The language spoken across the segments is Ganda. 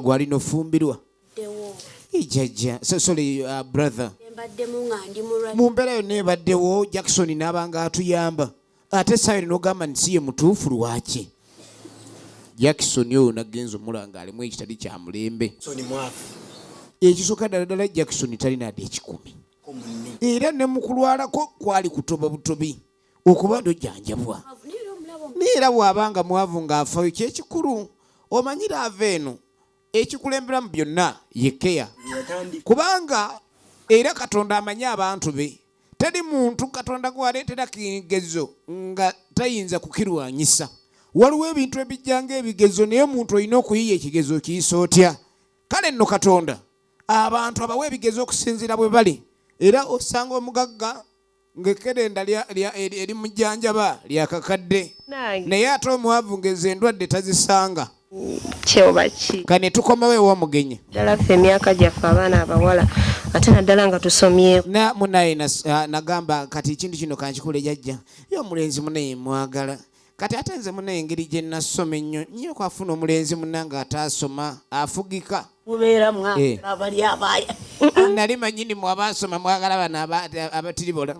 gwali no fumbirwa ijajja sorry brother mumbera yo nebaddewo Jackson n'abanga atuyamba ate sayo n'ogamba nsiye mutuufu lwaki Jackson yo nagenzo mulanga alimu ekitali kya mulembe ekisooka ddala Jackson talina ade 10 era ne mukulwalako kwali kutoba butobi okuba ndojjanjabwa neera bw'abanga mwavu ng'afayo kyekikulu omanyira aveeno ekikulembera mu byonna yekeya kubanga era Katonda amanyi abantu be teri muntu Katonda gwaleetera kigezo nga tayinza kukirwanyisa waliwo ebintu ebijjanga ebigezo naye omuntu olina okuyiya ekigezo kiyisa otya kale nno Katonda abantu abawe ebigezo okusinziira bwe bali era osanga omugagga ng'ekkerenda eri mujjanjaba lyakakadde naye ate omwavu ng'ezo endwadde tazisanga kyobaki kane tukomawo ewa mugenyi ddala ffe emyaka gyaffe abaana abawala ate naddala nga tusomyeko na munaye nagamba kati ekintu kino kankikule jajja ye omulenzi munaye mwagala kati ate nze munaye engeri gye nasoma ennyo nnyo kwafuna omulenzi munanga ataasoma afugika mubeera abali abaaya nali manyini mwabasoma mwagala bano abatiribola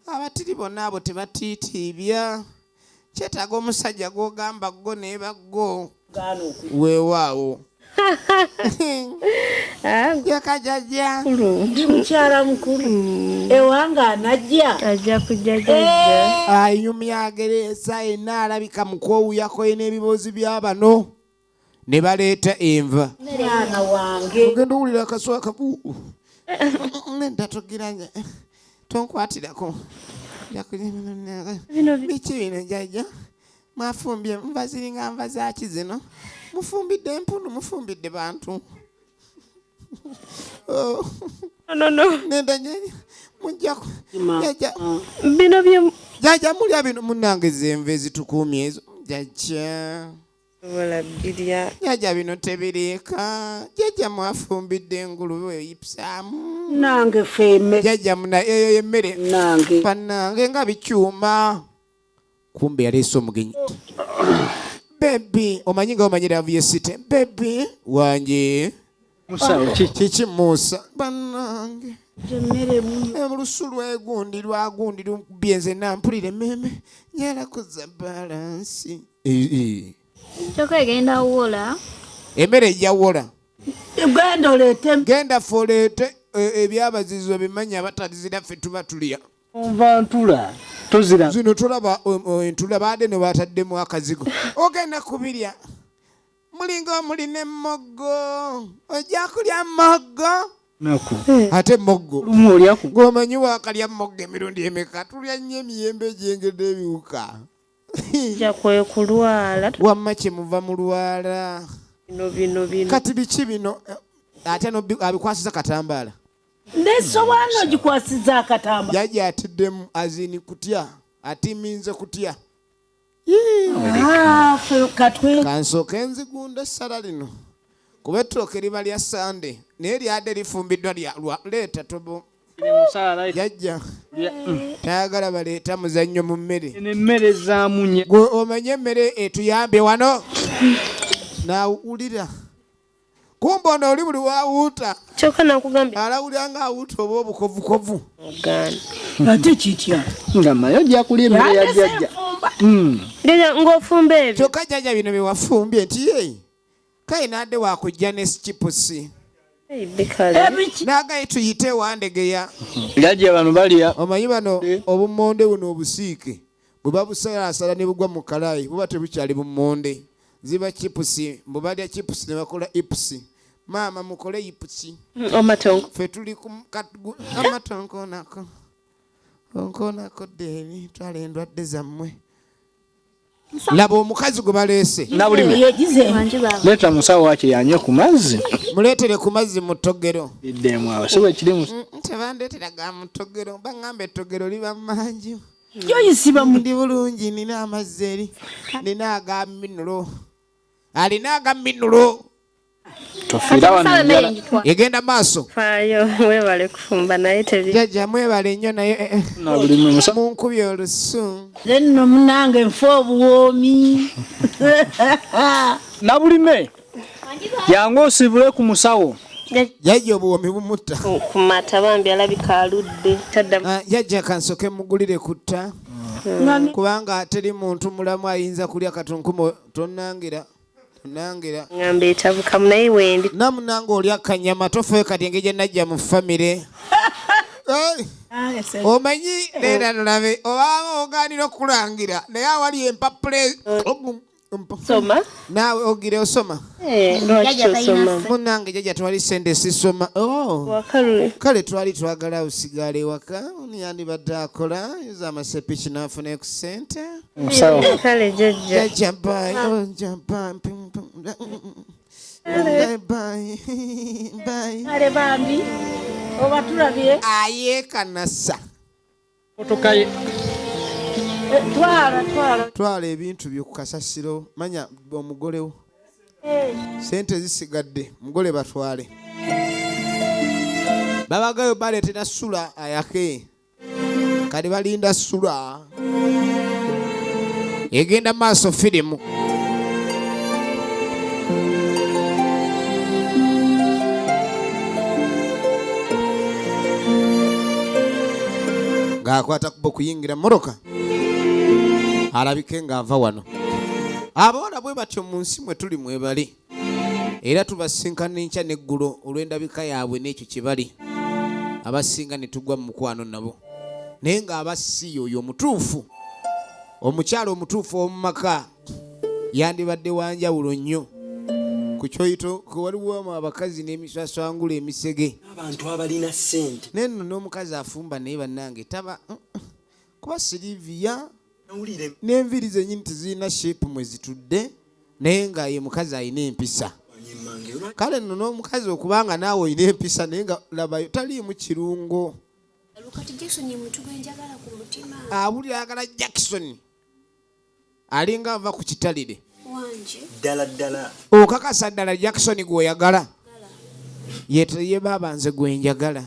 abatiribola abo tebatiitiibya kyetaaga omusajja gw'ogamba ggo neebaggo weewaawo yakajajja ndi mukyala mukulu ewanga ajja kujja jajja ayumyagereza yenna alabika mukwowuyako n'ebiboozi bya bano ne baleeta enva mwana wange ogenda owulira akaswa kabu nendatogiranya tonkwatirako biki bino jajja mwafumbye nva ziringa nva zaki zino mufumbidde empunu mufumbidde bantu nendanya mujjako bino bye jajja mulya bino munange zenva ezitukuumye ezo jajja jajja bino tebiriika jajja mwafumbidde engulube eyipusaamu nange femme jajja muna eyo yemmere nange panange nga bikyuma kumbe yaleese omugenyi bebi omanyi nga omanyira vyesite bebi wanje kiki Musa banange olusu lwegundi lwagundi lubyenze nampulire meme nyala kuza balansi Chokwegenda wola. Emmere ejjawola. Genda foleete ebyabazizo bimanya abatalizira ffe tuba tulya. Ntula tuzira. Zino tulaba entula baade ne bataddemu akazigo. Ogenda kubirya. Mulinga mulina emmogo. Ojja kulya mmogo. Nako. Ate mmogo. Lumulyaku. Gomanyi wakalya mmogo emirundi emeka. Tulya nnyo emiyembe egyengedde ebiwuka. ja kwekulwala wamma kyemuva mu lwala bino kati biki bino ate no abikwasiza katambaala nesowaano gikwasiza akatamba jajja atiddemu azini kutya atiminze kutya kansooka enzigunda essala lino kuba ettooke liba lya sande naye lyadde lifumbiddwa leeta tobo jajja tayagala baleeta muzannyo mu mmere emmere zaamunye gwe omanye emmere etuyambe wano nawulira kumbe ono oli buli wawuuta kyokka nakugambye alawulira nga awuuta oba obukovukovu ate kitya nga mayo ojja kulya emmere ya jjajja ng'ofumba ebyo kyokka jjajja bino bye wafumbye nti ye kaye naadde wakujja ne sikipusi nagaye tuyite wandegeya jjajja bano balya omanyi bano obummonde buno obusiike bwe babusalaasala ne bugwa mu kalayi buba tebukyali bummonde ziba chipusi mbu balya chipusi ne bakola ipusi maama mukole ipusi amatongo ffe tuli ku amatongo onako deeni twala endwadde zammwe laba omukazi gwe baleese leeta musawo waki yanywe ku mazzi muleetere ku mazzi mu ttogero iddemu awo siwe kirimu tebandeetera ga mu ttogero baŋŋamba ettogero liba manju yoyisiba ndi bulungi nina amazzi eri nina aga minulo alina aga minulo tofiira wano egenda maaso faayo webale kufumba naye tebi jjajja mwebale nnyo naye munkubye olusu nno munange nfa obuwoomi nabulime Yango osibule ku musawo. Jajja obuwomi bumutta. Ku mata bambi alabika aludde. Jajja kansoke mugulire kutta. Kubanga teri muntu mulamu ayinza kulya katunkumo tonnangira. Ngambe etabuka munaye wendi. Namunanga olya kanyama tofe kati engeri najja mu family. Omanyi leera nolabe oba ogaanira okulangira naye awali empapule soma naawe ogire osoma munange jajja twali sente sisoma kale twali twagala osigala ewaka niyandibadde akola yuza amasepiki n'afuna ku sente kale jajja kale bambi oba tulabye ayeekanasa Otokaye. Twala ebintu byo ku kasasiro manya omugolewo sente zisigadde mugole batwale babagayo baleetera sula ayake kali balinda sula egenda maaso firimu ng'akwata kubo kuyingira moroka alabike ng'ava wano abawala bwe batyo mu nsi mwe tuli mwebali era tubasinkana enkya n'eggulo olw'endabika yaabwe n'ekyo kye bali abasinga ne tugwa mu mukwano nabo naye ng'abasi oyo omutuufu omukyalo omutuufu ow'omu maka yandibadde wanjawulo nnyo ku kyoyito waliwo abakazi n'emiswaswangula emisege abantu abalina ssente naye nno n'omukazi afumba naye bannange taba kuba Silivia n'enviri zenyini tezirina sheepu mwe zitudde naye nga ye mukazi alina empisa kale nno n'omukazi okubanga naawe olina empisa naye nga labayo taliimu kirungo abuli ayagala Jackson alinga ava ku kitalire ddala okakasa ddala Jackson gw'oyagala ye baaba nze gwenjagala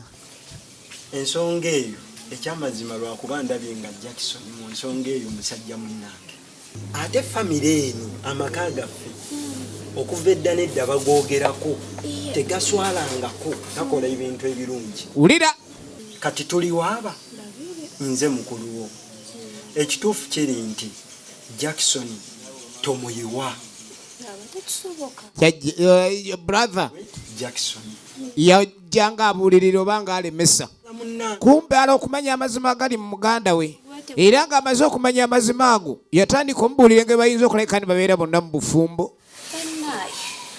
ensonga eyo ekyamazima lwakuba ndabye nga Jackson mu nsonga eyo musajja munnange ate famire eno amaka gaffe okuva edda nedda bagoogerako tegaswalangako takola ebintu ebirungi wulira kati tuli waaba nze mukuluwo ekituufu kiri nti Jackson tomuyiwa brother Jackson yajjanga abuulirira obanga alemesa kumbe ala okumanya amazima agali mu muganda we era nga amaze okumanya amazima ago yatandika omubuulire nge bayinza okulayi kandi babeera bonna mu bufumbo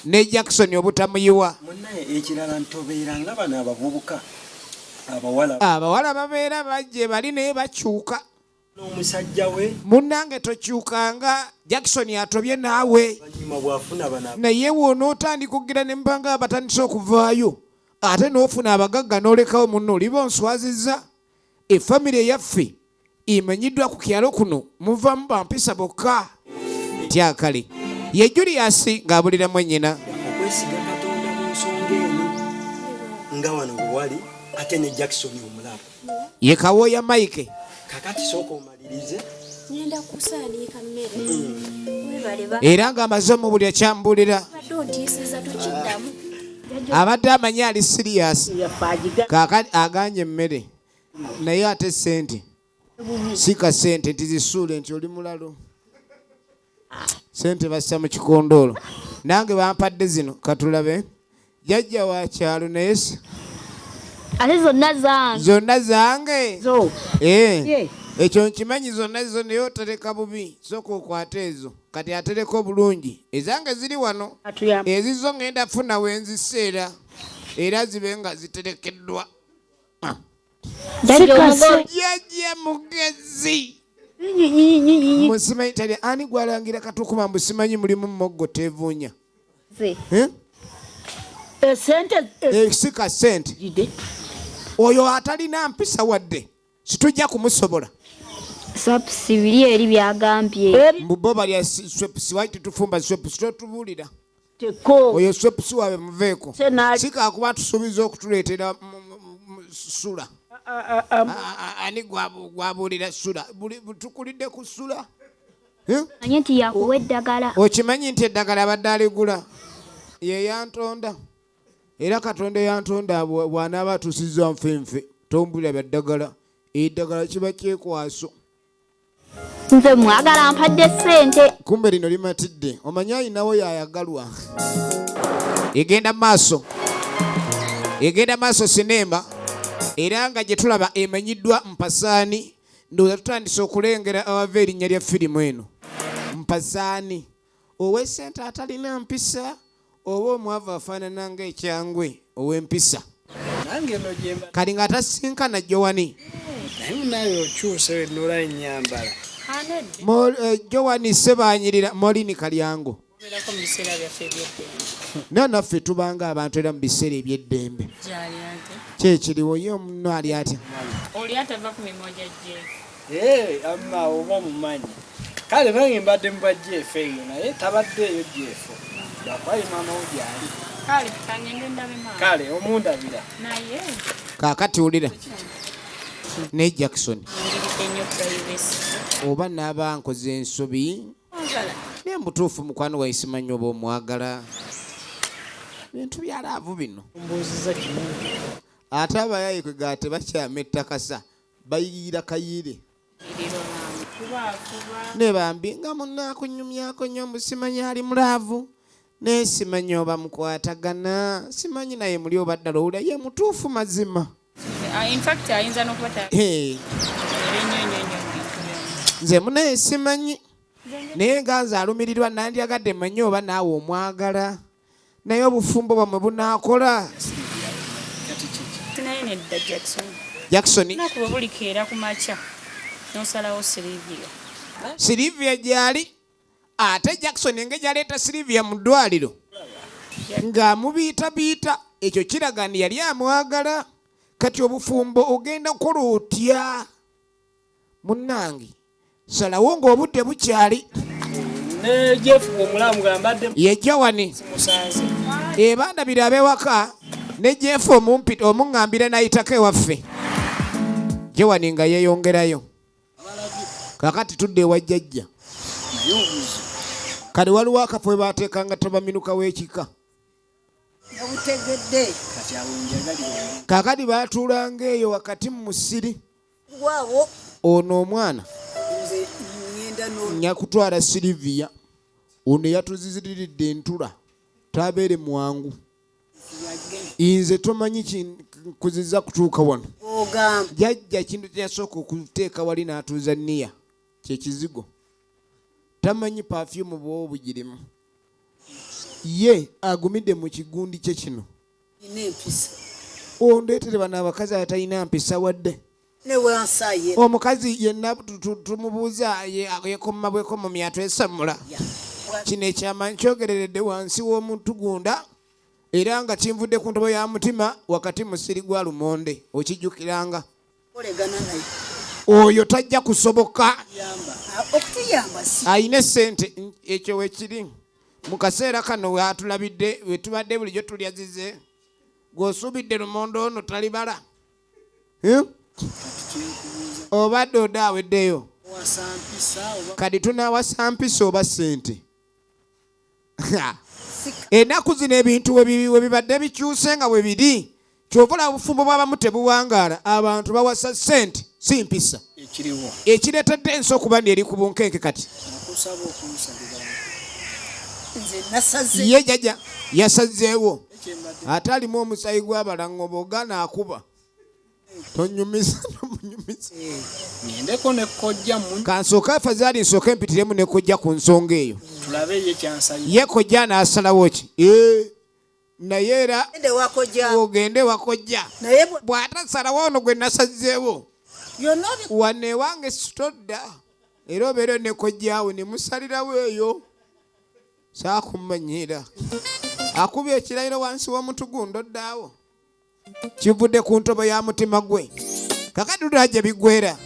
ne Jackson obutamuyiwa munnaye ekirala ntobeera nga bano abavubuka abawala babeera bajje bali naye bakyuka n'omusajja we munnange tokyukanga Jackson atobye naawe banyuma bwafuna bana naye wonootandika okugira ne mbanga abatandise okuvaayo ate n'ofuna abagagga n'olekawo munno oliba onswazizza effamire eyaffe emanyiddwa ku kyalo kuno muvamu bampisa bokka tyakale ye Julius ng'abulira mwennyina okwesiga Katonda mu nsonga eno nga wano bwe wali ate ne Jackson omulaba ye Kawooya Mike kakati sooka omalirize ngenda kusaanika mmere era ng'amaze omubulya kyambulira badontiiseza tukiddamu abadde amanyi ali sirias kaakati aganye emmere naye ate sente sika sente nti zisuule nti oli mulalo sente bassa mu kikondoolo nange bampadde zino katulabe jajja wa kyalo naye ate zonna zange ekyo nkimanyi zonna zo naye otereka bubi sooka okwata ezo kati atereka obulungi ezange ziri wano ezizo ngenda funa wenziseera era zibe nga ziterekeddwa jajja mugezi musimanyi tali ani gwalangira katukuba mbu simanyi mulimu mmoggo tevuunya sika sente oyo atalina mpisa wadde situjja kumusobola swapusi biri eri byagambye mbubo balya swapusi waki tutufumba swapusi totubuulira oyo swapusi wabe muveeko sika akuba tusuubiza okutuleetera sula ani gwabuulira sula tukulidde ku sula anye nti yakuwa eddagala okimanyi nti eddagala abadde aligula ye yantonda era Katonda yantonda bw'anaaba atuusizza nfenfe tombulira bya ddagala eddagala kiba kyekwaso nze mwagala mpadde ssente kumbe lino limatidde omanyi ayinawo yayagalwa egenda maaso sinema era nga gye tulaba emanyiddwa MPASE ANI ndowooza tutandise okulengera awava erinnya lya firimu eno MPASE ANI ow'essente atalina mpisa oba omwavu afaanana ng'ekyangwe ow'empisa kali nga atasinkana Jowani Jowani Sebanyirira Molini Kalyango naffe tubanga abantu era mu biseera eby'eddembe kyekiriwo ye omuno ali atya oli atava ku mimoja amma oba mumanyi kale bange mbadde muba jeff eyo naye tabaddeeyo jeff bakwayi maama ogyali kale omundabira naye kaakati wulira ne Jackson oba naaba nkoze ensobi naye mutuufu mukwano gwa isimanyi oba omwagala bintu byalaavu bino ate abayayi kwega tebakyama ettakasa bayirira kayire ne bambi nga munnaakunyumyako nnyo mbusimanyi ali mulaavu naye simanyi oba mukwatagana simanyi naye muli oba ddala owulira ye mutuufu mazima nze munaye simanyi naye nga nze alumirirwa nandyagadde manyi oba naawe omwagala naye obufumbo bwamwe bunaakola Jackson bulikeera ku makya nosalawo Silivia gyali ate Jackson enge gyaleeta Silivia mu ddwaliro ng'amubiitabiita ekyo kiraga nti yali amwagala kati obufumbo ogenda kukola otya munnange salawo ng'obudde bukyali ye Jowani ebandabira ab'ewaka ne Jeff omumpita omuŋŋambira n'ayitako ewaffe Jowani nga yeeyongerayo kakati tudde ewa jjajja kale waliwo akafo we baateekanga tabaminuka w'ekika kakati baatuulanga eyo wakati mu musiri ono omwana nyakutwala Silivia ono yatuziziriridde entula tabeere mwangu nze tomanyi kuziza kutuuka wano jjajja kintu kyasooka okuteeka wali n'atuuza Nia kyekizigo tamanyi pafyumu bwoba bugirimu ye agumidde mu kigundi kye kino ondeetere bano abakazi atalina mpisa wadde omukazi yenna tumubuuza yekomabweko mu myatto esamula kino ekyama nkyogereredde wansi w'omutugunda era nga kinvudde ku ntobo ya mutima wakati musiri gwa lumonde okijjukiranga oyo tajja kusoboka ayina essente ekyo wekiri mu kaseera kano watulabidde wetubadde bulijjo tulyazize gweosuubidde lumonde ono talibala obadde odaaweddeyo kati tunaawasa mpisa oba ssente ennaku zino ebintu we bibadde bikyuse nga we biri kyovula obufumbo bw'abamu tebuwangaala abantu bawasa ssente si mpisa ekireetedde ensi okuba ndi eri ku bunkenke kati ye jjajja yasazeewo ate alimu omusayi gw'abalangoba ogaana akuba tonyumiza nomunyumiza ngendeko ne kojja kansooka afazaali nsooka empitiremu ne kojja ku nsonga eyo ye kojja n'asalawo ki naye era ogende wakojja bw'atasalawo ono gwe nasazeewo wano ewange sitodda era obeereyo ne kojjaawe ne musalirawo eyo saakumanyiira akubye ekirayiro wansi w'omutugunda oddaawo kivudde ku ntobo ya mutima gwe kakati lulajja biggwera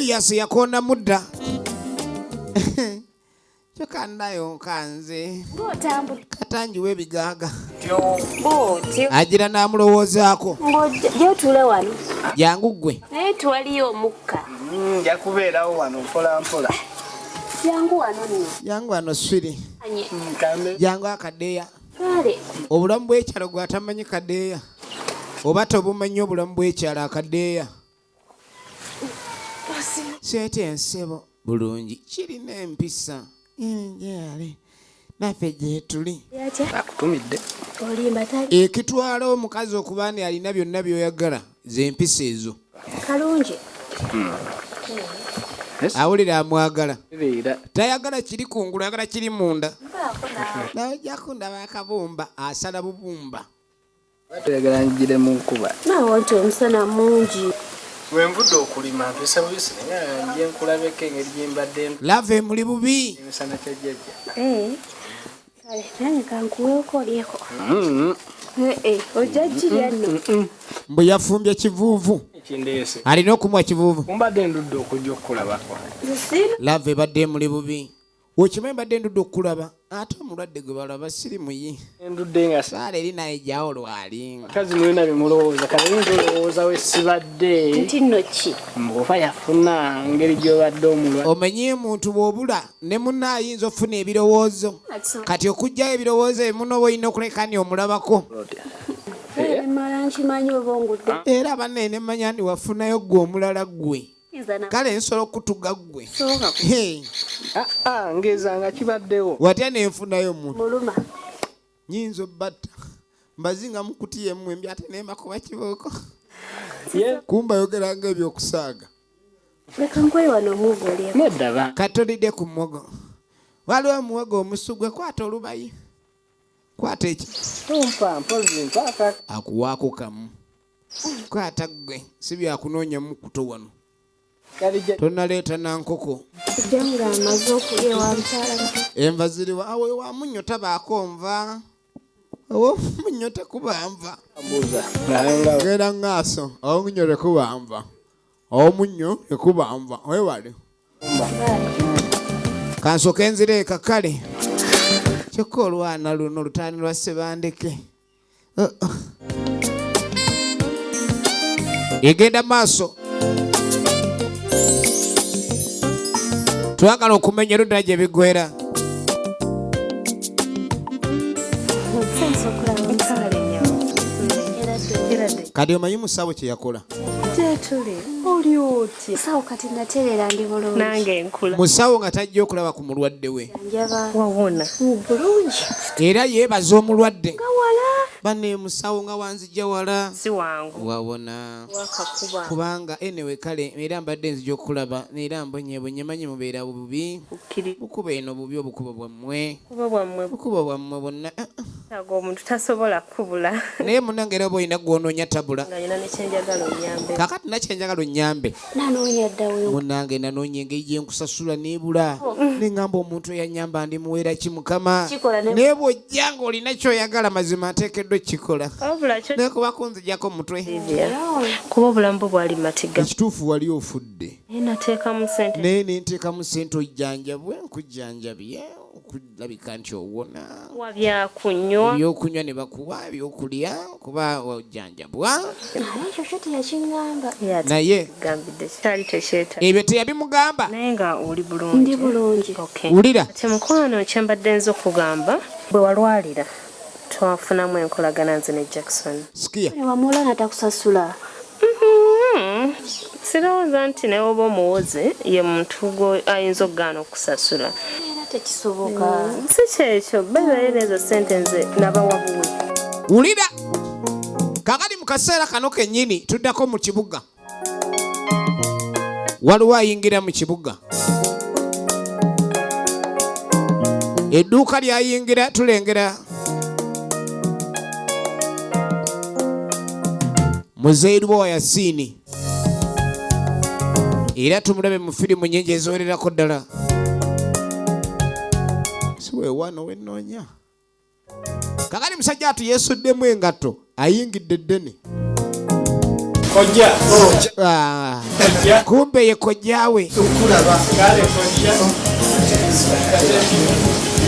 Julius yakonda mudda kyokandayo nkanze katanji w'ebigaga agira n'amulowoozaako gyotule wano jangu ggwe naye twaliyo omukka nja kubeerawo wano mpola mpola jangu wano nno jangu wano swiri kambe jangu akadeeya kale obulamu bw'ekyalo gwatamanyi kadeeya oba tobumanyi obulamu bw'ekyalo akadeeya seete ensebo bulungi kirina empisa njale naffe gye tuli akutumidde olimba tali ekitwala omukazi okuba nti alina byonna by'oyagala z'empisa ezo kalungi awulira amwagala beera tayagala kiri kungulu ayagala kiri munda nawe ojjako ndaba akabumba asala bubumba toyagala njire mu nkuba nawo nti omusana mungi wenvudde okulima mpisa buyisi naye nje nkulabeko engeri gyembadde lave muli bubi emisana kyajjajja kale nange kankuweeko olyeko ojja jirya nno mbu yafumbye kivuuvu ekindeese alina okumwa kivuuvu kumbadde ndudde okujja okukulabako lave badde muli bubi okimanyi badde ndudde okukulaba ate omulwadde gwe balaba sirimuyi endudde nga saala eri naye jyawo lwali kazi mulina bimulowooza kale yinza olowooza wesibadde nti nno ki mbuoba yafuna ngeri gyobadde omulwadde omenye muntu bw'obula ne munna ayinza okufuna ebirowoozo kati okugjayo ebirowoozo ebimuno oba olina okulekani omulabako mala nkimanyi oba ongudde era banene manya ndi wafunayo gwe omulala gwe kale nsobola okutuga ggwe ngezanga kibaddewo watya nenfunayo muntu muluma nyinza obbatta mbazinga mukutiye emmwembi ate nemakuba kibooko kumba yogeranga ebyokusaaga leka nkwe wano omuwogo olyeko neddaba katolidde ku mwogo waliwo omuwogo omusugwe kwata olubayi kwata eki tumpa mpozi mpaka akuwaako kamu kwata ggwe si byakunoonya mukuto wano kalije tonaleeta nankoko janga amaze okulya wa mukyala enva ziriwa awe wamunyo tabaako nva owo munyo tekuba nva mbuza nanga genda ngaaso omunyo tekuba nva omunyo tekuba nva wewale kansoke nzireeka kale kyokka olwana luno lutaani lwa Sebandeke egenda maaso twagala okumenya erudda gye bigwera kati omanyi musawo kye yakola gyetuli oli oti sawo kati naterera ndi bulungi nange nkula musawo nga tajja okulaba ku mulwadde we njaba wawona bulungi era yeebaza omulwadde gawala banne musawo nga wanzijja wala si wangu wawona wakakuba kubanga enewe kale era mbadde nzija okulaba neera mbonyebonye manyi mubeera bubi bukuba eno bubi obukuba bwammwe bukuba bwammwe bonna tago omuntu tasobola kubula naye munange era oba olina gw'onoonya tabula ngayina nekyenjagala onyambe kakati nakyenjagala onyambe nanoonya ddawe munange nanoonya engeri gyenkusasula neebula neŋŋamba omuntu eyanyamba ndi muweera ki mukama naye bw'ojja nga olina kyoyagala mazima ateekeddwa ekikola naye kuba kunzijjako mutwe kuba obulamu bwe bwali matiga ekituufu wali ofudde nateekamu sente naye nenteekamu sente ojjanjabwe nkujjanjabye okulabika nti owona wabyakunywa ebyokunywa ne bakuwa ebyokulya kuba ojjanjabwa ekyo kyo teyakiŋŋamba naye gambidde kitali tekyeta ebyo teyabimugamba naye nga oli bulungi ndi bulungi wulira ate mukwano kyembadde nza okugamba bwe walwalira twafunamu enkolagana nze ne Jackson sikia wamulana takusasula sirowooza nti naye oba omuwoze ye muntu gwe ayinza okugaana okusasula era tekisoboka si kyekyo bayibayo nezo sente nze nabawabuwe wulira kakati mu kaseera kano kennyini tuddako mu kibuga waliwo ayingira mu kibuga edduuka lyayingira tulengera muzeiru wa Yasini era tumulabe mu firimu nnyingi eziwererako ddala siweewano wenoonya kakati musajja atu yeesuddemu engatto ayingidde ddene Kojja. Kumbe ye kojjawe. Kale kojja.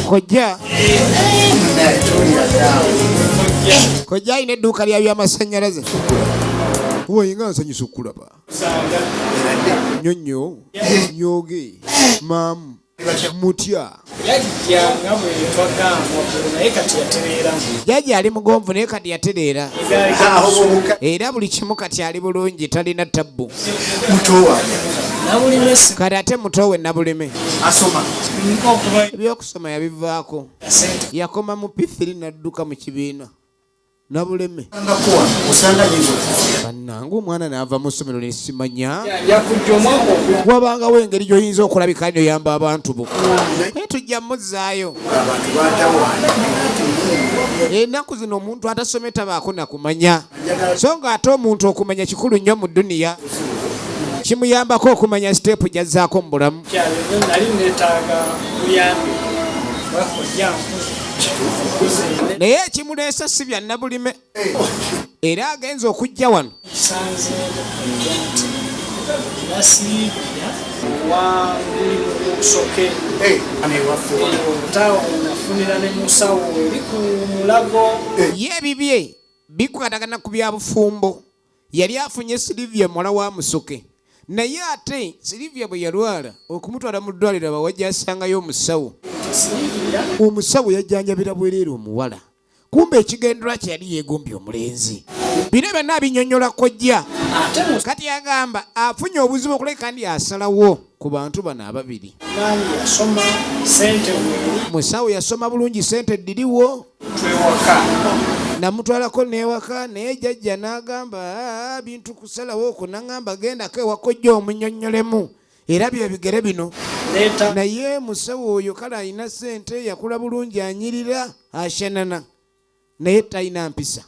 Kojja. Kojja ine edduuka lya byamasannyalaze. Oyinga nsanyusa okulaba. Nyonnyo, nyoge, maamu, mutya. Yajjanga bwe twagamba naye kati yatereera. Jjajja ali mugonvu naye kati yatereera. Era buli kimu kati ali bulungi talina ttabbu. Kati ate muto we Nabuleme ebyokusoma yabivaako. Yakoma mu P3 n'adduka mu kibiina. Nabuleme bannange omwana n'ava mu ssomero nesimanya wabangawo engeri gy'oyinza okulabika n'oyamba abantu bo naye tujja muzzaayo. Ennaku zino omuntu atasomye tabaako nakumanya, so nga ate omuntu okumanya kikulu nnyo mu duniya. Kimuyambako okumanya siteepu gyazzaako mu bulamu. Nali neetaaga buyambi naye ekimuleesa si bya Nabulime era agenza okujja wano. Ye ebibye bikwatagana ku byabufumbo. Yali afunye Silivia muwala wa Musoke, naye ate Silivia bwe yalwala okumutwala mu ddwaliro abawajja asangayo omusawo. Omusawo yajjanjabira bwereere omuwala, kumbe ekigendera kye yali yeegombye omulenzi. Bino byonna abinnyonnyola kojja. Kati yagamba afunye obuzibu okuleka kandi asalawo ku bantu bano ababiri. Musawo yasoma bulungi, sente ddiriwo. Namutwalako n'ewaka naye jjajja n'agamba bintu kusalawo okwo, n'agamba gendako ewaka ojja omunnyonnyolemu era bye bigere bino. Naye musawo oyo kale alina sente, yakula bulungi, anyirira, ashanana naye talina mpisa.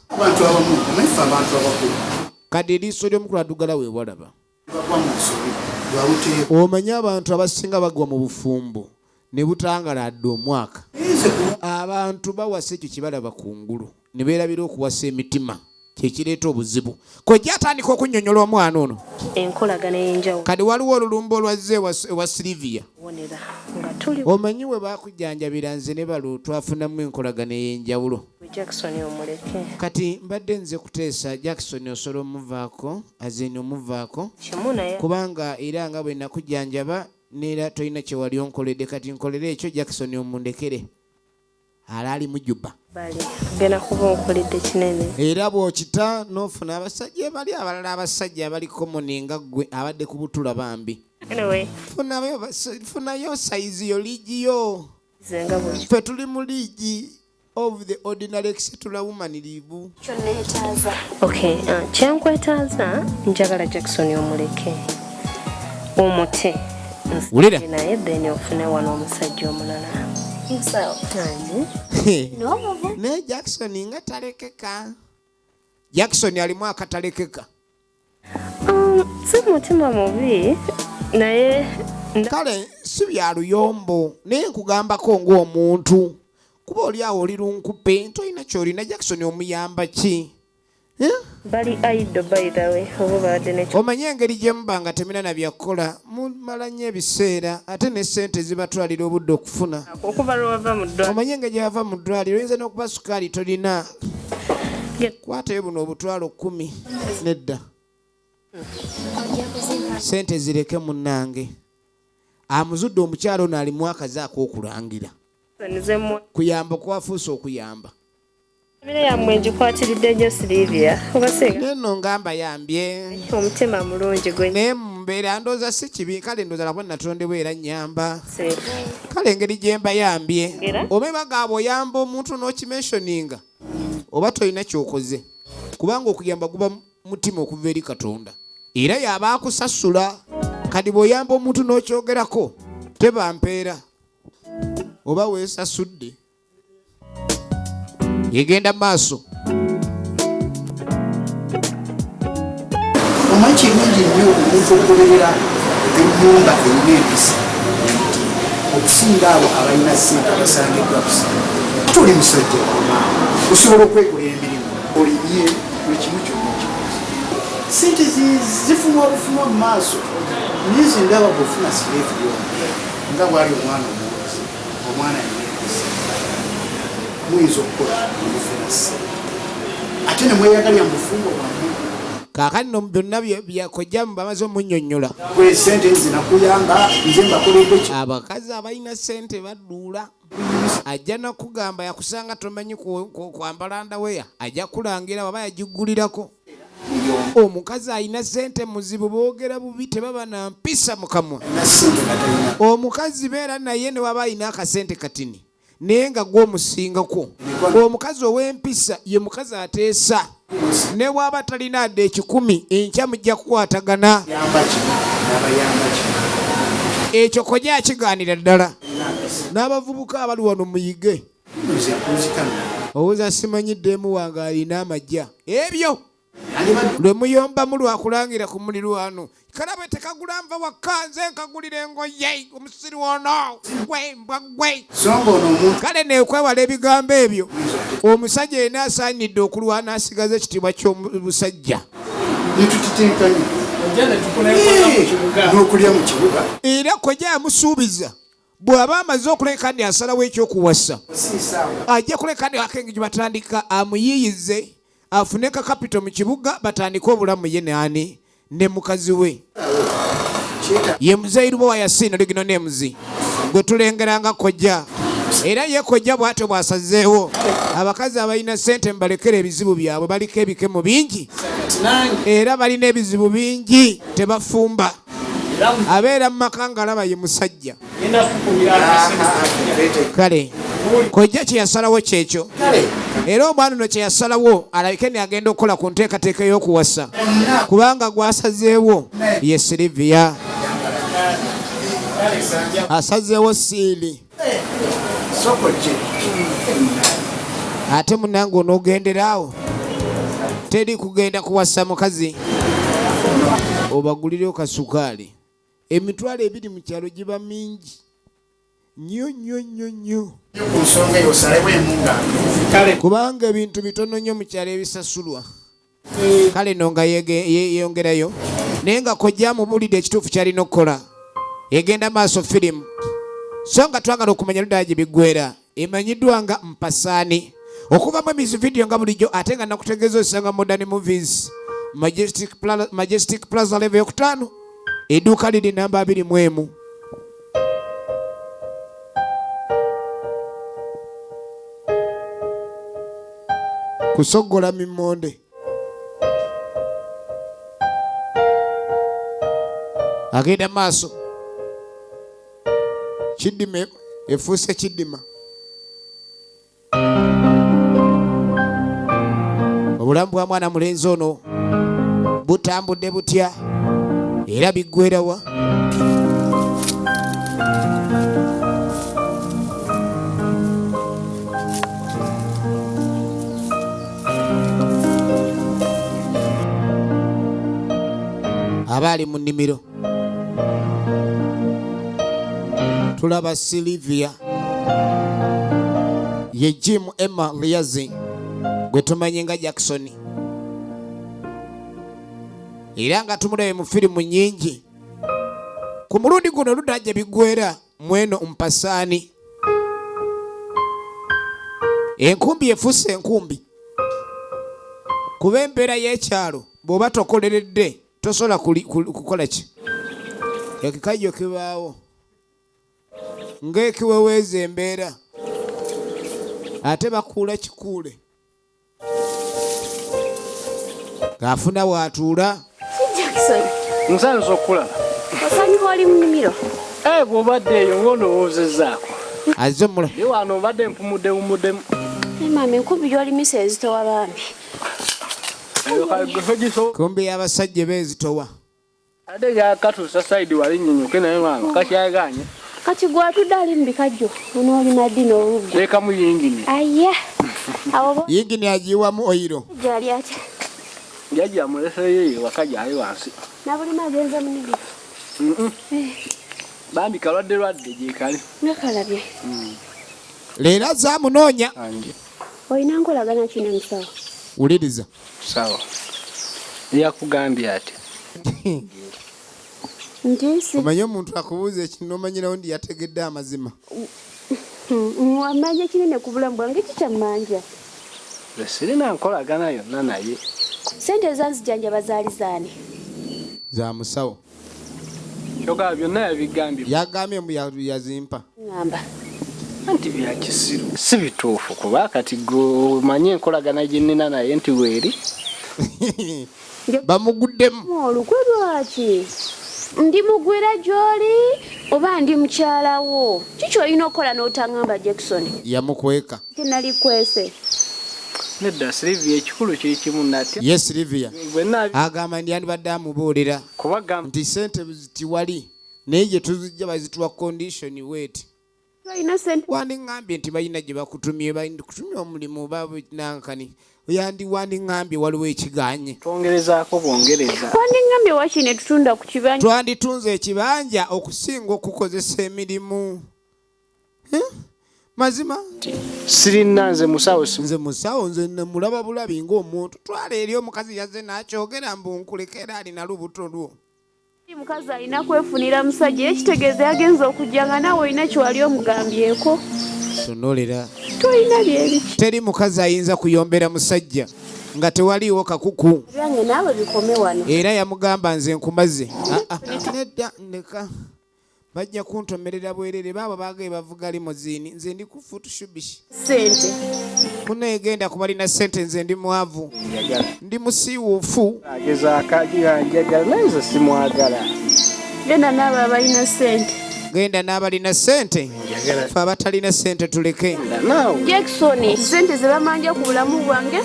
Kati eriiso ly'omukulu addugala weewalaba. Omanyi abantu abasinga bagwa mu bufumbo ne butangaladde omwaka. Abantu bawasa ekyo kibalaba kungulu ne beerabira okuwasa emitima, kyekireeta obuzibu. Kojja atandika okunnyonnyola omwana ono. Enkolagana ey'enjawulo. Kati waliwo olulumba olwazze ewa Silivia. Omanyi we baakujjanjabira nze ne balo twafunamu enkolagana ey'enjawulo. Jackson omuleke. Kati mbadde nze kuteesa Jackson osobola omuvaako, azeni omuvaako. Kimunaye. Kubanga era nga bwe nakujjanjaba neera tolina kye wali onkoledde, kati nkolere ekyo Jackson omundekere. Alaali mu Juba. Bali gena kuba onkoledde kinene. Era bw'okita n'ofuna abasajja bali abalala abasajja abali komoni nga ggwe abadde ku butula bambi. Anyway. Funayo sayizi yo liigi yo. Zenga bw'ekyo. Ffe tuli mu liigi of the ordinary executive woman liibu. Kyonneetaaza. Okay, kyankwetaaza njagala Jackson omuleke. Omute. Wulira. Naye then ofune wano omusajja omulala. Ne Jackson nga talekeka. Jackson alimu akatalekeka. Si mutima mubi naye kale si bya luyombo naye nkugambako ng'omuntu kuba oli awo oli lunkupe tolina kyolina. Jackson omuyamba ki? Bali aido by the way. Omanye engeri gye muba nga temina na byakukola mumala nnyo ebiseera ate ne ssente zibatwalira obudde okufuna. Omanye engeri gye bava mu ddwaliro oyinza n'okuba sukaali tolina. Kwatayo buno obutwalo 10 nedda. Ssente zireke munnange. Amuzudde omukyalo ono alimu akazaako okulangira. Kuyamba kwafuusa okuyamba. Neno ngamba yambye omutima mulungi gwe naye mbeera ndooza si kibi kale ndooza laba natondebwa era nnyamba kale engeri gye mba yambye oba bagamba oyamba omuntu n'okimensioninga oba tolina kyokoze kubanga okuyamba guba mutima okuva eri Katonda era yaba akusasula. Kati bw'oyamba omuntu n'okyogerako tebampeera oba weesasudde yegenda maaso. Omanyi kirungi nnyo omuntu okubeera ennyumba erina empisa okusinga abo abalina ssente abasangiddwa busa. Toli musajja wamaama osobola okwekolera emirimu olimye buli kimu kyonna kikoze. sente zifumwa obufumwa mu maaso nizi ndaba bwofuna sireevu yona nga bwali omwana omuwozi omwana yeekisa muyinza okukola obufunasi ate ne mweyagalya mu bufumbo bwammwe kaakati no byonna byakojjamu bamaze omunnyonnyola kwe sente zinakuyamba nze mbakoledde ki abakazi abalina sente badduula ajja nakugamba yakusanga tomanyi kwambala ndaweya ajja kulangira waba yagigulirako omukazi alina sente muzibu boogera bubi tebaba na mpisa mu kamwa omukazi beera naye ne waba alina akasente katini naye nga gw'omusingako omukazi ow'empisa ye mukazi ateesa ne bw'aba talina adde 10 enkya mujja kukwatagana ekyo koja akigaanira ddala n'abavubuka abali wano muyige owuza simanyiddemu wange alina amajja ebyo lwe muyombamu lwakulangira ku mulirwano kalabe tekagula nva wakka nze nkagulira engoye omusiri wono gwembwa gwe kale nekwewala ebigambo ebyo omusajja yena asaanidde okulwana asigaza ekitiibwa ky'obusajja n'okulya mu kibuga era kojja yamusuubiza bw'aba amaze okuleka ndi asalawo ekyokuwasa ajja kuleka ndi akenge gye batandika amuyiyize afune ka kapito mu kibuga batandika obulamu ye nani ne mukazi we ye muzairu wa Yasino ligino nemuzi gwe tulengeranga kojja era ye kojja bw'ate bwasazeewo abakazi abalina sente mbalekera ebizibu byabwe baliko ebikemo bingi era balina ebizibu bingi tebafumba abeera mu maka ng'alaba ye musajja kale kojja kye yasalawo kyekyo era omwana ono kye yasalawo alabike ne agenda okukola ku nteekateeka y'okuwasa kubanga gwasazeewo ye Sylvia asazeewo siiri ate munange onoogenderaawo teri kugenda kuwasa mukazi obagulirewo kasukaali emitwalo 2 mu kyalo giba mingi nnyo kubanga ebintu bitono nnyo mu kyalo ebisasulwa kale no nga yeyongerayo naye nga kojja amubulidde ekituufu kyalina okukola yegenda maaso firimu so nga twagala okumanya ludala gye biggwera emanyiddwa nga MPASE okuvamu emizi video nga bulijjo ate nga nakutegeeza osanga modern movies Majestic Plaza level 5 edduuka liri namba 21 kusogola mimonde agenda maaso kiddima efuuse kiddima obulamu bwa mwana mulenzi ono butambudde butya era biggwerawa abaali mu nnimiro tulaba Sylvia ye Jim Emma Liazi gwe tumanyi nga Jackson era nga tumulabe mu firimu nnyingi ku mulundi guno ludajja biggwera mweno MPASE enkumbi efuuse enkumbi kuba embeera y'ekyalo bw'oba tokoleredde tosobola kukola ki ekikajjo kibaawo ng'ekiweweeza embeera ate bakuula kikuule ng'afuna waatuula nsanze okulaba osanyuka oli mu nnimiro bw'obadde eyo ng'olowoozezaako azze mula ye wano obadde mpumuddemu maama enkumbi gy'olimisa ezitowa bambi kumbi y'abasajja beezitowa ate gyakatuusa sayidi wali nnyonyoke naye mama kakyaganye kati gwatudde ali mu bikajjo onoolima ddi n'oluggo leekamu yingini aya yingini agiwamu oyiro gyali atya jaji amuleseyo waka gyali wansi nabulima agenza mu nnimiro bambi kalwadde gyekali nakalabye leero azaamunoonya olina nkolagana ki n'omusawo wuliriza sawa yakugambye ati Ndisi. Omanyi omuntu akubuuza ekintu omanyirawo ndi yategedde amazima. Amanja kinene ku bulamu bwange kikyamanja. sirina nkolagana yonna naye. Sente ezanzijanjaba zaali zaani? Za musawo. Kyogala byonna yabigambye. Yagambye mbu yazimpa. Ngamba. Anti bya kisiru. Si bituufu kuba kati omanyi enkolagana gye nnina naye nti weeri. Bamuguddemu. Olukwe lwaki? Ndi mugwira gy'oli oba ndi mukyalawo? Kiki olina okukola n'otangamba Jackson? Yamukweka. Tinali kwese. Nedda Silvia ekikulu kiri kimu natya. Ye Silvia. Bwenna agamba ndiyandibadde amubuulira nti sente tiwali naye gye tuzijja bazituwa condition wet. Wandiŋŋambye nti balina gye bakutumye kutumye omulimu babinankani wandiŋŋambye waliwo ekiganye. Twongerezaako bwongereza. Wandiŋŋambye waki ne tutunda ku kibanja. Twanditunze ekibanja okusinga okukozesa emirimu. Mazima sirina nze musawo nze mulaba bulabi ng'omuntu twala eri omukazi yazze n'akyogera mbu nkulekera alina lubuto lwo. Mukazi alina kwefunira musajja ekitegeeza yagenze okujja nga naawe olina kyewali omugambyeko. Sonolera. Tolina byebiki. Teri mukazi ayinza kuyombera musajja nga tewaliiwo kakuku. Byange naawe bikome wano. Era yamugamba nze nkumaze. Nedda ndeka. Bajja kuntomerera bwerere baba bagaye bavuga limoziini nze ndi ku photoshopish. Sente. Muno egenda kubalina sente nze ndi mwavu. Ndi musiiwuufu. Ageza akagira njagala naye nze simwagala. Genda n'abo abalina sente. Genda n'abalina sente. Fe abatalina sente tuleke. Jackson, sente ze bamanja ku bulamu bwange.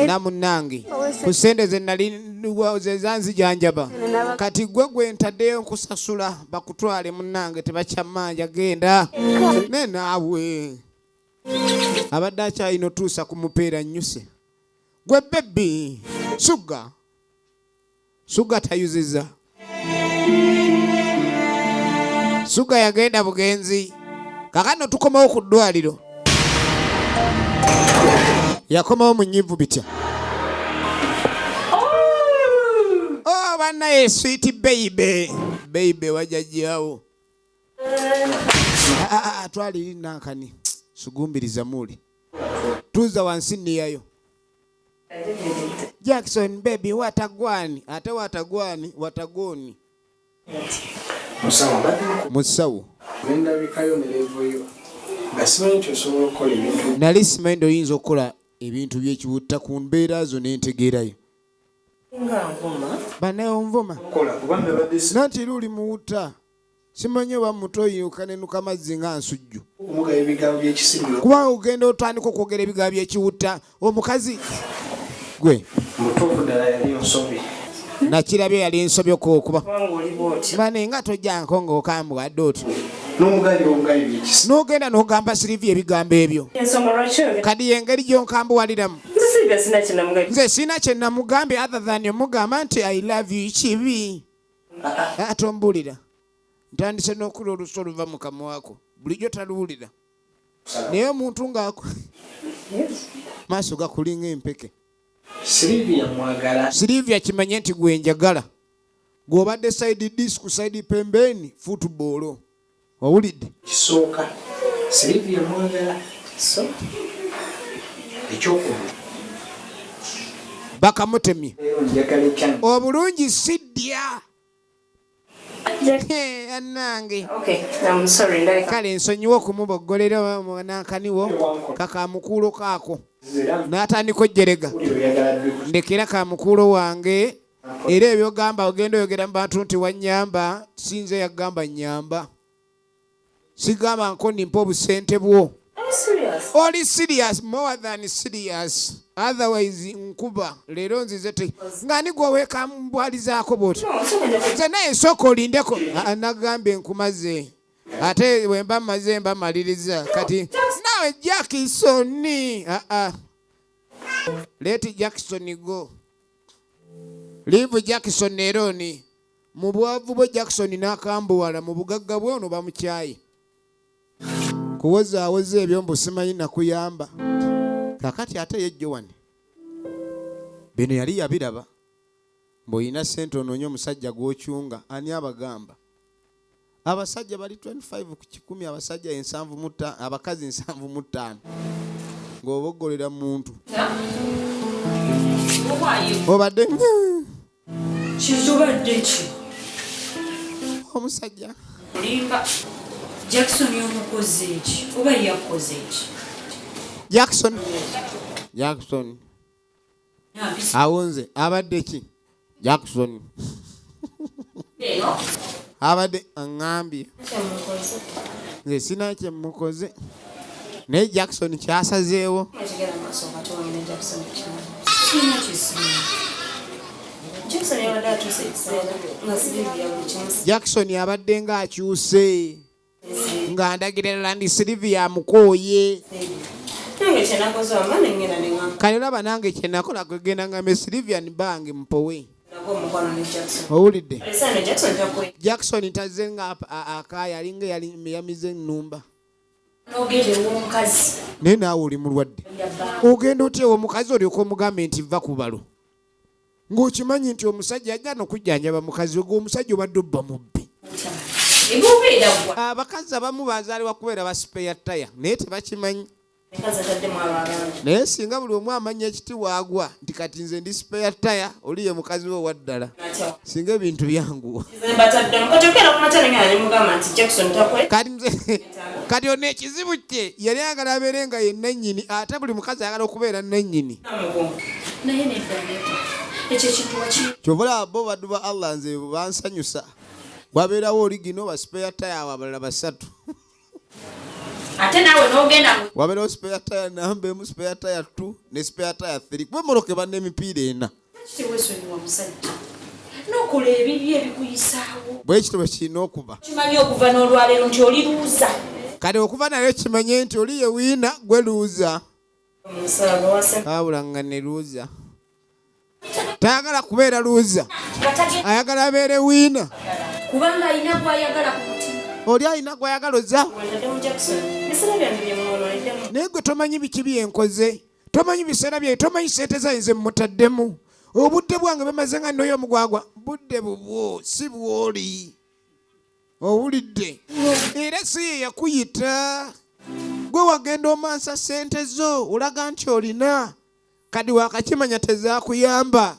Namunange ku sente ze nali ze zanzijanjaba kati gwe ntaddeyo nkusasula bakutwale munnange tebakyamanja genda ne naawe abadde akyalina otuusa ku mupeera nnyuse gwe bebbi suga tayuziza suga yagenda bugenzi kakano tukomawo ku ddwaliro yakomawo mu nnyivu bitya. Oh, bannaye sweet baby wajajjawo. Twaliri nankani sugumbiriza muli. Tuza wansi niyayo. Jackson baby watagwani ate watagoni. Musawo. Nali simanyi oyinza okukola ebintu by'ekiwutta ku mbeera zo n'entegeerayo. Bannaye onvuma nanti luli muwutta simanyi oba mutoyinuka nenuka mazzi nga nsujju kubanga ogenda otandika okwogera ebigambo by'ekiwutta omukazi gwe nakirabye yali ensobi okuba bane nga tojjanko ng'okambwadde oti n'ogenda n'ogamba Silvia ebigambo ebyo kadi y'engeri gy'onkambuwaliramu nze sina kye namugambye other than omugamba nti I love you kibi atombuulira ntandise n'okula oluso oluva mu kamwa wako bulijjo taluwulira naye omuntu ng'ako maaso gakulinga empeke. Silvia kimanye nti gwe njagala gw'obadde side disc ku side pembeni football owulidde kisooka Silvia mwagala so ekyokuba bakamutemye obulungi sidya annange kale nsonyiwa okumuboggolera nankaniwo kakamukuulo kaako n'atandika ojjerega ndekera kamukuulo wange era ebyogamba ogenda oyogera mu bantu nti wannyamba sinze yagamba nnyamba sigamba nkondi mpa obusente bwo. Oli serious more than serious otherwise nkuba leero nzize te ngani gwe wekambwalizaako bwoti nze naye nsooka olindeko nagambye nkumaze ate wemba maze mba maliriza kati nawe Jackson leti Jackson go live Jackson neroni mu bwavu bwe Jackson n'akambuwala mu bugagga bwe ono bamukyaye kuwozaawoza ebyombo simanyi nakuyamba kakati ate yejjo wano bino yali yabiraba Mboyina sente onoonye omusajja gw'okyunga ani abagamba abasajja bali 25 ku 10 abasajja 75 abakazi 75 ng'oboggolera muntu obadde kizubadde ki omusajja olimba Jackson yomukoze eki oba yakoze eki Jackson awonze abadde ki Jackson abadde aŋŋambye nze sina kyemukoze naye Jackson kyasazeewo Jackson abadde ng'akyuse ng'andagira Land Sylvia mukooye kale olaba nange kyenakola kugenda ngambe Sylvian bange mpowe owulidde Jackson taze nga akaaya alinga yamize ennumba naye naawe oli mulwadde ogenda otya omukazi olyoka omugambe nti va ku balo ng'okimanyi nti omusajja ajja n'okujjanjaba mukazi ogwo omusajja obadde obba mubbi abakazi abamu bazaalibwa kubeera ba spare tire naye tebakimanyi naye singa buli omu amanya ekiti waagwa nti kati nze ndi spare tire oli ye mukazi we waddala singa ebintu byanguwa kati ono ekizibu kye yali ayagala abeere nga ye nannyini ate buli mukazi ayagala okubeera nannyini kyobala bo baddu ba Allah nze bansanyusa wabeerawo oligino ba spare tire abalala basatu ate naawe n'ogenda wabeerawo spare tire namba emu spare tire 2 ne spare tire 3 kuba moroke banne emipiira ena kiteweesonyiwa musajja n'okola ebibi ebikuyisaawo bwe kityo bwe kirina okuba kimanyi okuva n'olwaleero nti oli luuza kale okuva nayo kimanye nti oli ye wiina gwe luuza abula nga ne luuza tayagala kubeera luuza ayagala abeere wiina kubanga alina gw'ayagala ku mutima oli alina gw'ayagala ozaawo naye gwe tomanyi biki byenkoze tomanyi biseera bye tomanyi sente zayinze mutaddemu obudde bwange bamaze nga nnoyo omugwagwa budde bubwo si bwoli owulidde era si ye yakuyita gwe wagenda omansa sente zo olaga nti olina kadi wakakimanya tezakuyamba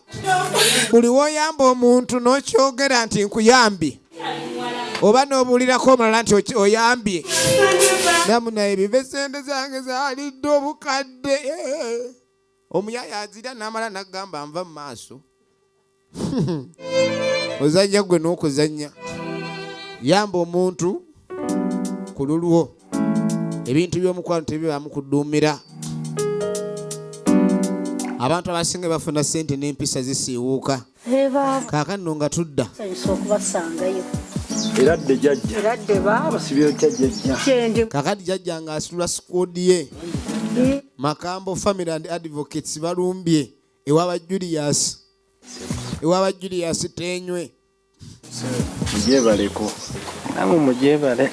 buli woyamba omuntu n'okyogera nti nkuyambye oba n'obuulirako omulala nti oyambye namunaye bive sente zange zaalidde obukadde omuyaya azira n'amala n'agamba nva mu maaso ozannya gwe n'okuzannya yamba omuntu ku lulwo ebintu by'omukwano tebibamu kudduumira abantu abasinga bafuna sente n'empisa zisiiwuuka kaakano nga tudda eradde jajja basibyeyo kya jajja kakati jajja ng'asitula sikoodi ye Makambo Family and Advocates balumbye ewaba Julius Tenywe mugyebaleko namwe mugyebale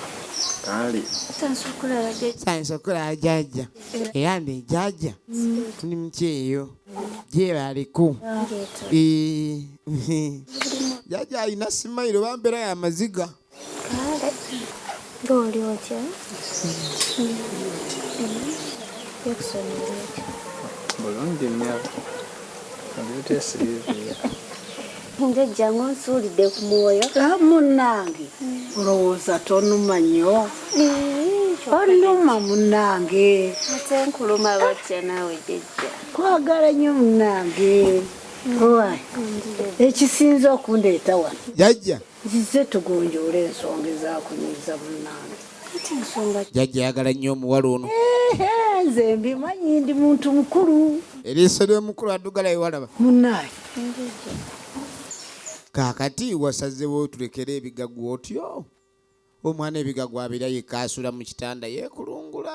ali sansokula jajja era ndi jajja tuli mukyeyo gyebaleko jajja alina simayiro bambeera ya maziga ng'oli otya bulungi nnyo abyute Sylvia njajja ngonsuulidde ku mwoyo munnange olowooza tonuma nnyo onuma munnange ate nkuluma batya naawe jajja kwagala nnyo munnange owayi ekisinza okundeeta wano jajja nzize tugonjoola ensonga ezakunyiiza munnange jajja ayagala nnyo omuwala ono nze mbimanyi ndi muntu mukulu eriiso ly'omukulu addugala ewalaba munnange kaakati wasazewo tulekere ebigagu otyo omwana ebigagu abira yekaasula mu kitanda yeekulungula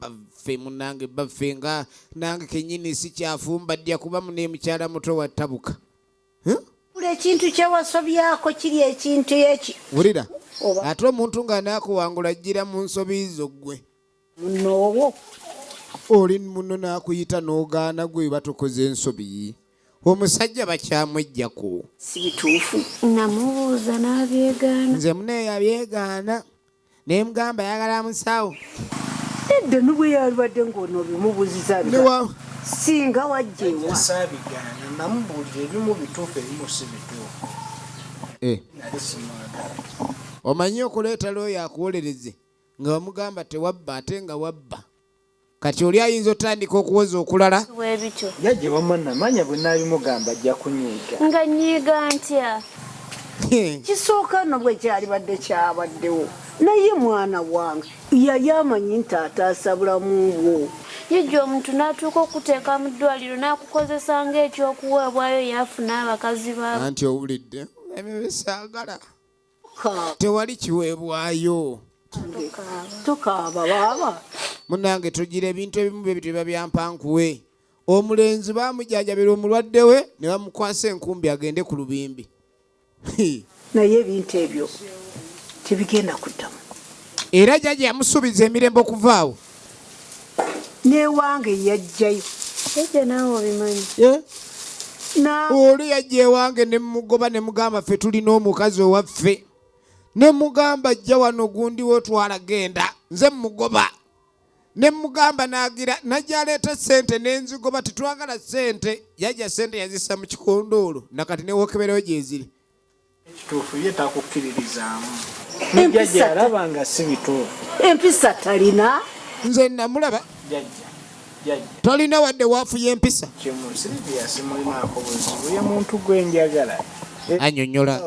baffe munange baffe nga nange kennyini si kyafumbadya kuba mune mukyala muto wattabuka buli ekintu kyewasobyako kiri ekintu eki wulira ate omuntu ng'anaakuwangula ajjira mu nsobi zo ggwe munoowo oli muno n'akuyita n'ogaana gwe batokoze ensobi omusajja bakyamwejjako. Si bituufu. Namubuuza n'abyegaana. Nze mune yabyegaana ne mugamba ayagala amusawo. Edda nubwe yalibadde ng'onoobimubuuziza singa wajja ewa. Saabigaana namubuulira ebimu bituufu ebimu si bituufu. Nali simwagala. Omanyi okuleeta looyo akuwolereze nga bamugamba tewabba ate nga wabba. Kati oli ayinza otandika okuwoza okulala. Weebityo. Yajja bamannamanya bwe naabimugamba ajja kunyiiga. Nga nyiiga ntya? Kisooka no bwe kyalibadde kyabaddewo. Naye mwana wange yali amanyi nti ataasa bulamu bwo. Yejja omuntu n'atuuka okuteeka mu ddwaliro n'akukozesa ng'ekyokuweebwayo yafuna abakazi baabo. Anti owulidde ebyo bisaagala. Tewali kiweebwayo. Tokaaba baaba. Munange tugira ebintu ebimu bye biba byampankuwe. Omulenzi baamujjanjabira omulwadde we ne bamukwasa enkumbi agende ku lubimbi. Naye ebintu ebyo tebigenda kuddamu. Era jjajja yamusuubiza emirembe okuvaawo. N'ewange yajjayo. Yajja naawe obimanyi. Oli yajja ewange ne mugoba ne mugamba ffe tulina omukazi owaffe. Ne mugamba ajja wano gundi wotwala genda. Nze mugoba. Ne mugamba nagira najja aleeta ssente n'enzigoba tetwagala ssente. Yajja ssente yazissa mu kikondoolo nakati ne wokeberewo gye ziri. Ekituufu ye takukkiririzaamu. Nejjajja alaba nga si bituufu. Empisa talina. Nze namulaba. Jjajja. Tolina wadde waafuye empisa. Kyemusiriviya simulinaako buzibu ye muntu gwe njagala. Annyonnyola.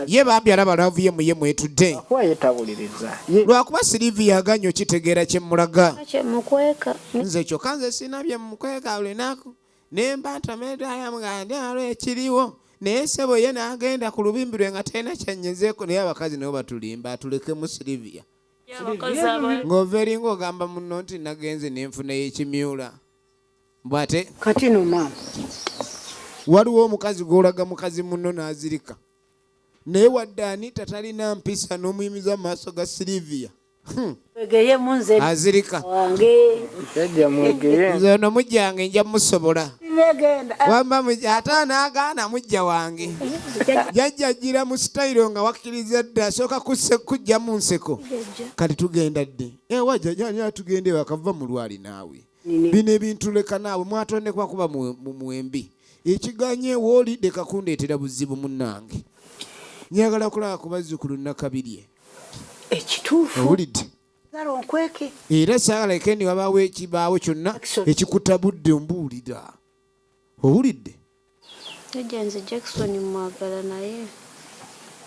Ye bambi alaba lwavuye mu ye mwetudde. Akuba yetabuliriza. Lwakuba Sylvia aganya okitegeera kye mulaga. Kyemukweka. Nze kyokka nze sina bye mukweka lunaku. Ne mba ntameddwayo nga ndi alo ekiriwo. Naye ssebo ye n'agenda ku lubimbi lwe nga talina kyannyezeeko naye abakazi nabo batulimba atulekemu Sylvia. Ng'ova eringa ogamba munno nti nagenze n'enfuna y'ekimyula. Bw'ate. Kati no maama. Waliwo omukazi gw'olaga mukazi munno n'azirika. Naye wadde Anita talina mpisa n'omuyimiza mu maaso ga Sylvia. Mwegeye munze. Azirika. Wange. Jjajja mwegeye. Nze ono mujja wange nja musobola. Wamba mujja ate n'agaana mujja wange. Jjajja ajjira mu sitayiro nga wakkiriza dda asooka kujja mu nseko. Kati tugenda dde. Wajja jjajja tugende wakava mu lwali naawe. Bino ebintu leka naawe mwatondekwa kuba mu mwembi. Ekiganye woolidde kakundeetera buzibu munnange. Nyagala kulaba ku bazzukulu nakabirye. Ekituufu. Owulidde. Nkweke. Era saagala ekendi wabaawo ekibaawo kyonna ekikutabudde ombuulira. Owulidde? Yajja nze Jackson mwagala naye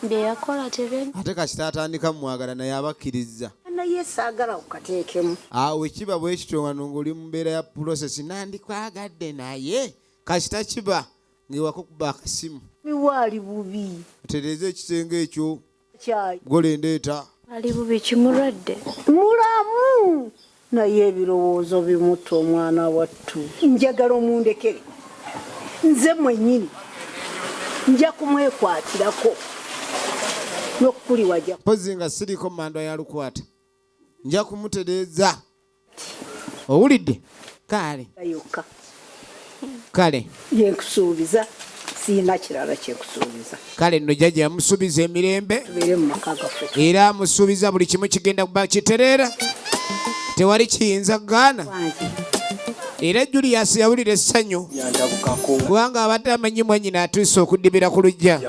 bye yakola tebeni. Ate kasita atandika mwagala naye abakkiriza. Naye saagala okateekemu. Awo ekiba bwe kityo nga ng'oli mu mbeera ya pulosesi nandikwagadde naye kasita kiba ng'ewako kuba akasimu. Biwaali bubi. Otereeza ekisenge ekyo. Kyayi. Gole ndeeta. Ali bubi kimulwadde. Mulamu. Naye ebirowoozo bimuta omwana wattu. Njagala omundekere. Nze mwennyini nja kumwekwatirako n'okuli wajja. Mpozi nga siriko mando ya lukwata. Nja kumutereeza. Owulidde? Kale. Yokka. Kale. Yenkusuubiza. Siina kirala kyekusuubiza. Kale nno jjajja yamusuubiza emirembe. Tubeere mu maka gaffe. Era amusuubiza buli kimu kigenda kuba kitereera. Tewali kiyinza kugaana. Era Julius yawulira essanyu. Kubanga abadde amanyi mwannyina atuuse okuddibira ku luggya.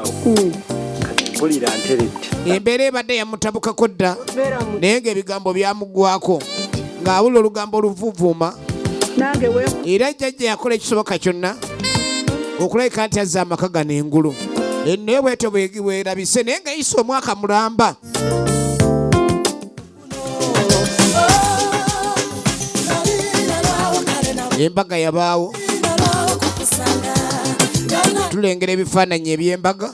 Embeera ebadde yamutabukako dda. Naye ng'ebigambo byamugwako. Ng'awulira olugambo oluvuuvuuma. Era jjajja yakola ekisoboka kyonna okulabika nti azza amaka gano engulu. Naye bwetyo bwerabise naye nga yise omwaka mulamba. Embaga yabaawo. Tulengera ebifaananyi eby'embaga.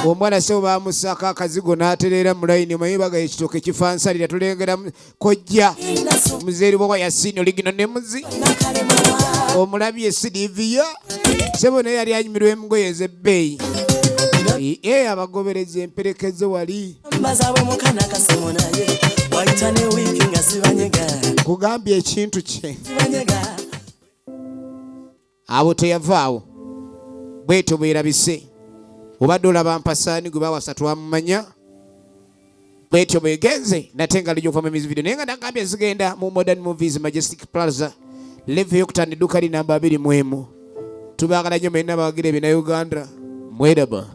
Omwana sebo baamusaako akazigo n'atereera mu layini omanyi baga ekitooke kifansalira tulengera kojja muzeeri bwa Yasini Oligino ne muzi. Omulabye Sylvia sebo naye yali anyumirwa engoye ez'ebbeeyi. Abagoberezi emperekezo wali. Kugambye ekintu kye. abo teyavaawo bwetyo bwerabise obadde olaba MPASE ANI gwe bawasa twamumanya bwetyo bwegenze nate nga lijokuvamu emizi video naye nga nagambye zigenda mu Modern Movies Majestic Plaza level yokutanda edduuka li namba 2 tubagala nnyo mwenna bawagira EBINAUGANDA mwedaba